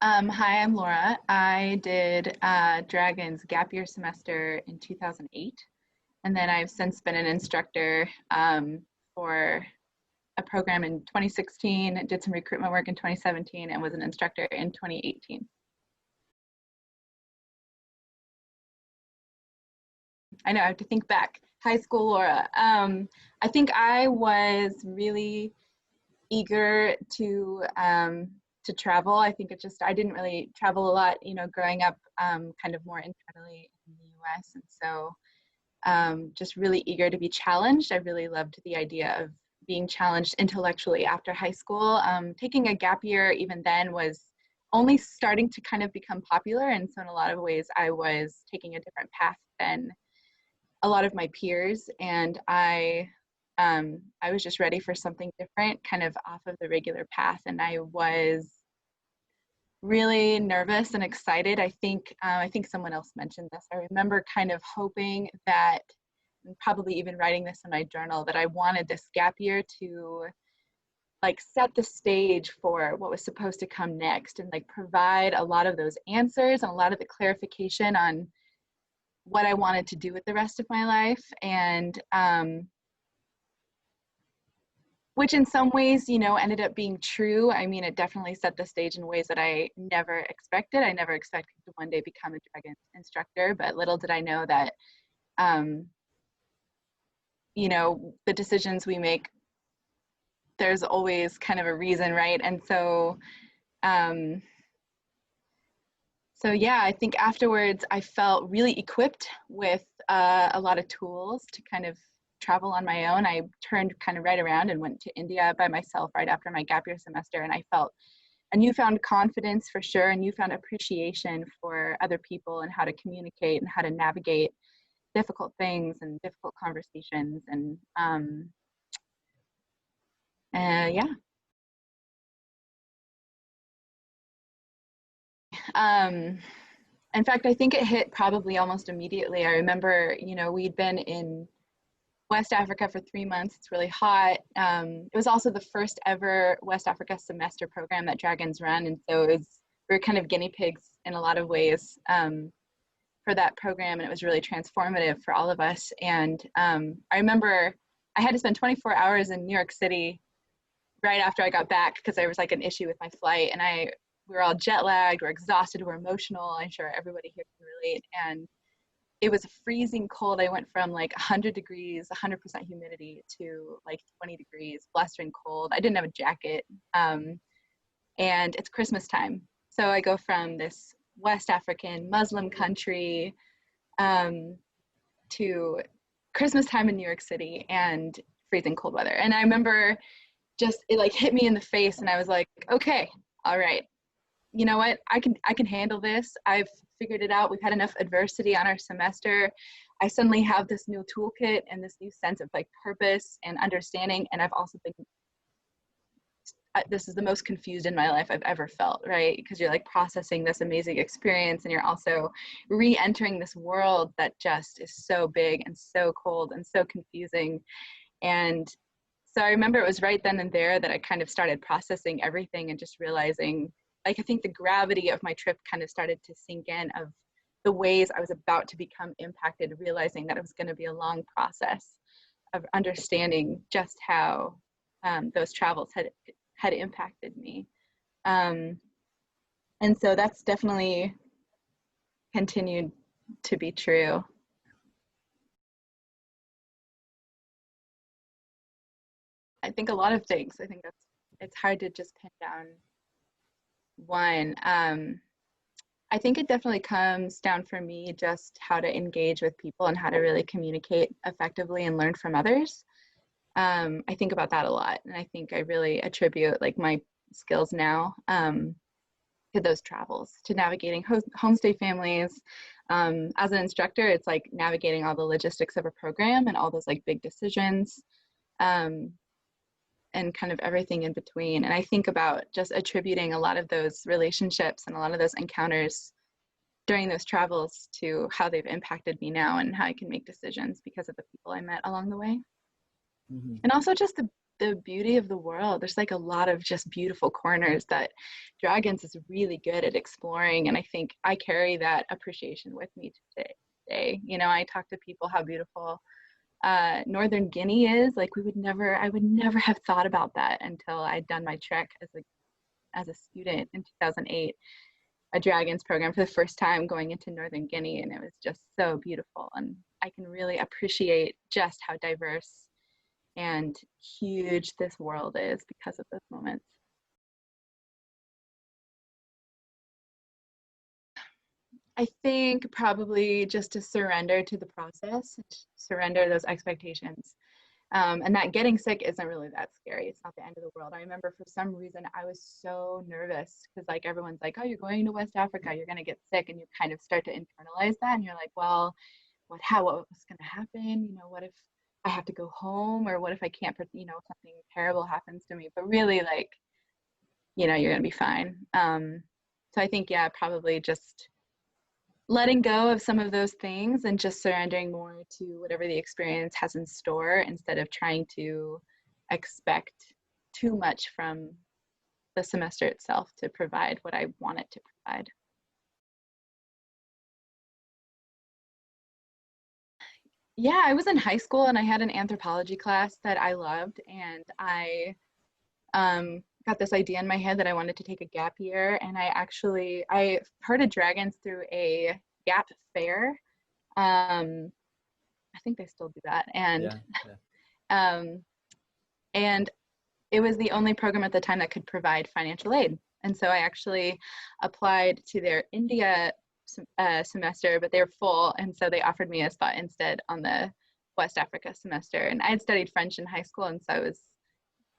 Hi, I'm Laura. I did Dragon's gap year semester in 2008, and then I've since been an instructor for a program in 2016, did some recruitment work in 2017, and was an instructor in 2018. I know, I have to think back. High school Laura. I think I was really eager to travel. I think I didn't really travel a lot, growing up kind of more internally in the US. And so just really eager to be challenged. I really loved the idea of being challenged intellectually after high school. Taking a gap year even then was only starting to kind of become popular. And so in a lot of ways, I was taking a different path than a lot of my peers. And I was just ready for something different, kind of off of the regular path. And I was really nervous and excited. I think someone else mentioned this. I remember kind of hoping that, and probably even writing this in my journal, that I wanted this gap year to like set the stage for what was supposed to come next and like provide a lot of those answers and a lot of the clarification on what I wanted to do with the rest of my life. And which in some ways, ended up being true. I mean, it definitely set the stage in ways that I never expected. I never expected to one day become a Dragon instructor, but little did I know that, the decisions we make, there's always kind of a reason, right? And so, yeah, I think afterwards I felt really equipped with a lot of tools to kind of travel on my own. I turned kind of right around and went to India by myself right after my gap year semester, and I felt a newfound confidence for sure, a newfound appreciation for other people and how to communicate and how to navigate difficult things and difficult conversations. And yeah. In fact, I think it hit probably almost immediately. I remember, we'd been in West Africa for 3 months. It's really hot. It was also the first ever West Africa semester program that Dragons run. And so we were kind of guinea pigs in a lot of ways for that program. And it was really transformative for all of us. And I remember I had to spend 24 hours in New York City right after I got back because there was like an issue with my flight. And we were all jet lagged, we're exhausted, we're emotional. I'm sure everybody here can relate. And it was freezing cold. I went from like 100 degrees, 100% humidity to like 20 degrees, blustering cold. I didn't have a jacket. And it's Christmas time. So I go from this West African Muslim country to Christmas time in New York City and freezing cold weather. And I remember it like hit me in the face and I was like, okay, all right. You know what, I can handle this. I've figured it out. We've had enough adversity on our semester. I suddenly have this new toolkit and this new sense of like purpose and understanding. And I've also been, this is the most confused in my life I've ever felt, right? Because you're like processing this amazing experience and you're also re-entering this world that just is so big and so cold and so confusing. And so I remember it was right then and there that I kind of started processing everything and just realizing, like, I think the gravity of my trip kind of started to sink in of the ways I was about to become impacted, realizing that it was going to be a long process of understanding just how those travels had impacted me. And so that's definitely continued to be true. I think a lot of things. I think it's hard to just pin down one. I think it definitely comes down for me just how to engage with people and how to really communicate effectively and learn from others. I think about that a lot, and I think I really attribute like my skills now to those travels, to navigating homestay families. As an instructor, it's like navigating all the logistics of a program and all those like big decisions. And kind of everything in between. And I think about just attributing a lot of those relationships and a lot of those encounters during those travels to how they've impacted me now and how I can make decisions because of the people I met along the way. Mm-hmm. And also just the beauty of the world. There's like a lot of just beautiful corners that Dragons is really good at exploring. And I think I carry that appreciation with me today. You know, I talk to people how beautiful Northern Guinea is. Like I would never have thought about that until I'd done my trek as a student in 2008, a Dragons program for the first time going into Northern Guinea. And it was just so beautiful. And I can really appreciate just how diverse and huge this world is because of those moments. I think probably just to surrender to the process, surrender those expectations. And that getting sick isn't really that scary. It's not the end of the world. I remember for some reason I was so nervous because like everyone's like, oh, you're going to West Africa, you're going to get sick. And you kind of start to internalize that. And you're like, well, what was going to happen? You know, what if I have to go home, or what if I can't, you know, something terrible happens to me? But really, like, you know, you're going to be fine. So I think, yeah, probably just letting go of some of those things and just surrendering more to whatever the experience has in store instead of trying to expect too much from the semester itself to provide what I want it to provide. Yeah, I was in high school and I had an anthropology class that I loved, and I got this idea in my head that I wanted to take a gap year, and I heard of Dragons through a gap fair. I think they still do that, Yeah, um, and it was the only program at the time that could provide financial aid. And so I actually applied to their India semester, but they were full, and so they offered me a spot instead on the West Africa semester. And I had studied French in high school, and so I was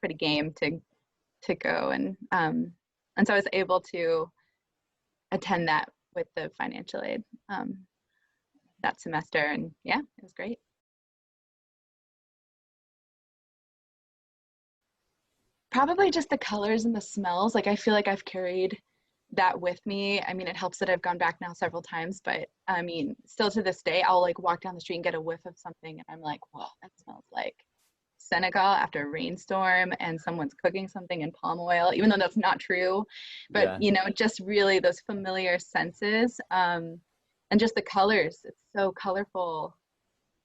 pretty game to go, and so I was able to attend that with the financial aid that semester, and yeah, it was great. Probably just the colors and the smells. Like I feel like I've carried that with me. I mean, it helps that I've gone back now several times, but I mean, still to this day, I'll like walk down the street and get a whiff of something, and I'm like, whoa, that smells like Senegal after a rainstorm and someone's cooking something in palm oil, even though that's not true. But yeah. you know, just really those familiar senses, and just the colors. It's so colorful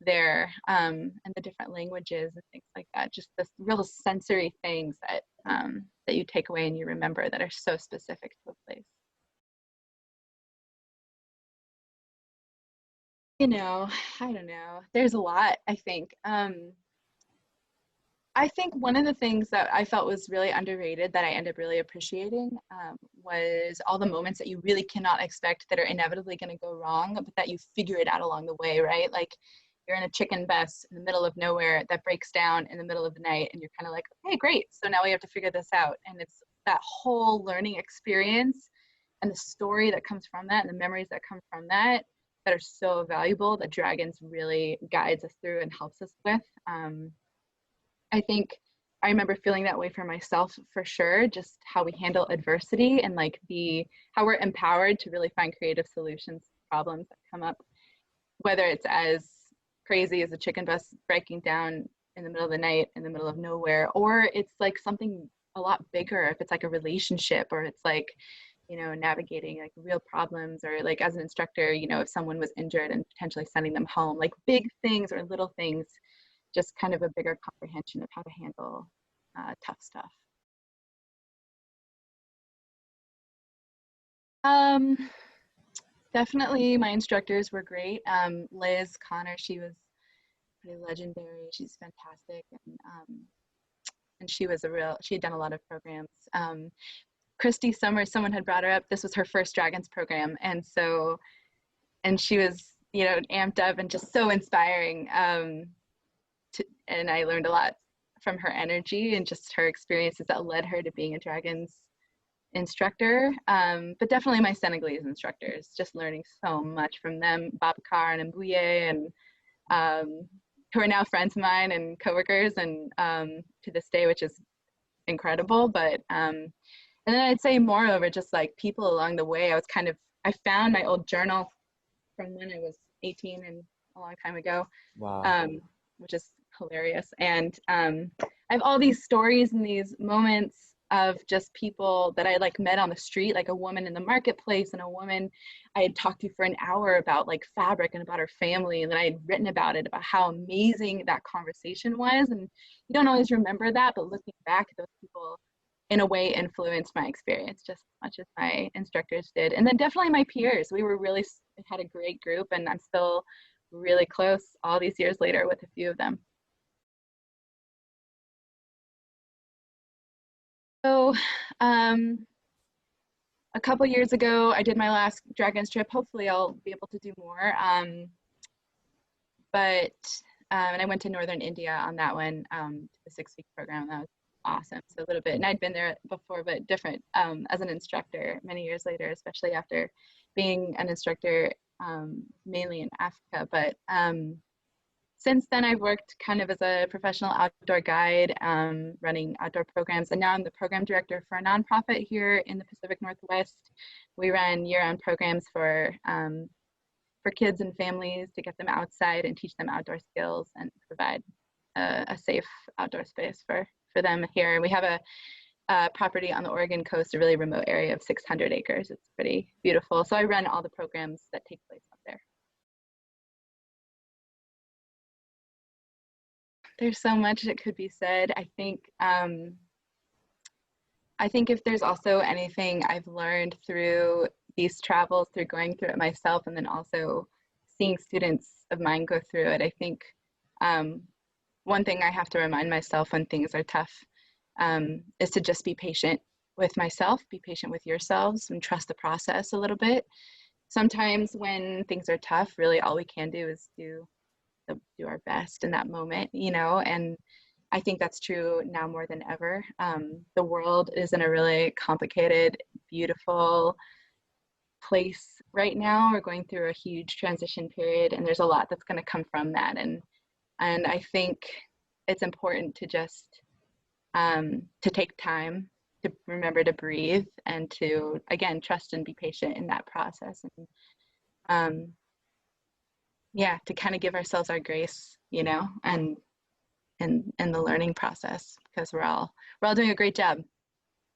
there, and the different languages and things like that. Just the real sensory things that you take away and you remember that are so specific to a place. You know, I don't know. There's a lot, I think. I think one of the things that I felt was really underrated that I ended up really appreciating was all the moments that you really cannot expect that are inevitably going to go wrong, but that you figure it out along the way, right? Like you're in a chicken bus in the middle of nowhere that breaks down in the middle of the night, and you're kind of like, okay, great. So now we have to figure this out. And it's that whole learning experience and the story that comes from that and the memories that come from that that are so valuable that Dragons really guides us through and helps us with. I think I remember feeling that way for myself for sure, just how we handle adversity and like how we're empowered to really find creative solutions to problems that come up, whether it's as crazy as a chicken bus breaking down in the middle of the night in the middle of nowhere, or it's like something a lot bigger, if it's like a relationship, or it's like, you know, navigating like real problems, or like as an instructor, you know, if someone was injured and potentially sending them home, like big things or little things, just kind of a bigger comprehension of how to handle tough stuff. Um, Definitely my instructors were great. Liz Connor, she was pretty legendary. She's fantastic. And she had done a lot of programs. Christy Summers, someone had brought her up. This was her first Dragons program. And she was, you know, amped up and just so inspiring. And I learned a lot from her energy and just her experiences that led her to being a Dragons instructor. But definitely my Senegalese instructors, just learning so much from them, Babacar and Mbouye, and who are now friends of mine and coworkers, and to this day, which is incredible. But and then I'd say moreover, just like people along the way, I found my old journal from when I was 18 and a long time ago, Wow. which is hilarious. And I have all these stories and these moments of just people that I like met on the street, like a woman in the marketplace and a woman I had talked to for an hour about like fabric and about her family. And then I had written about it, about how amazing that conversation was. And you don't always remember that, but looking back, those people in a way influenced my experience just as much as my instructors did. And then definitely my peers. We were really had a great group, and I'm still really close all these years later with a few of them. So a couple years ago, I did my last Dragons trip. Hopefully I'll be able to do more. But and I went to Northern India on that one, the 6-week program. That was awesome. So a little bit, and I'd been there before, but different as an instructor many years later, especially after being an instructor mainly in Africa. But since then, I've worked kind of as a professional outdoor guide, running outdoor programs, and now I'm the program director for a nonprofit here in the Pacific Northwest. We run year-round programs for kids and families to get them outside and teach them outdoor skills and provide a safe outdoor space for them here. And we have a property on the Oregon coast, a really remote area of 600 acres. It's pretty beautiful. So I run all the programs that take place up there. There's so much that could be said. I think if there's also anything I've learned through these travels, through going through it myself, and then also seeing students of mine go through it, I think one thing I have to remind myself when things are tough is to just be patient with myself, be patient with yourselves, and trust the process a little bit. Sometimes when things are tough, really all we can do is do our best in that moment, and I think that's true now more than ever. The world is in a really complicated, beautiful place right now. We're going through a huge transition period, and there's a lot that's going to come from that. And I think it's important to just to take time to remember to breathe and to, again, trust and be patient in that process. And yeah, to kind of give ourselves our grace, and the learning process, because we're all doing a great job.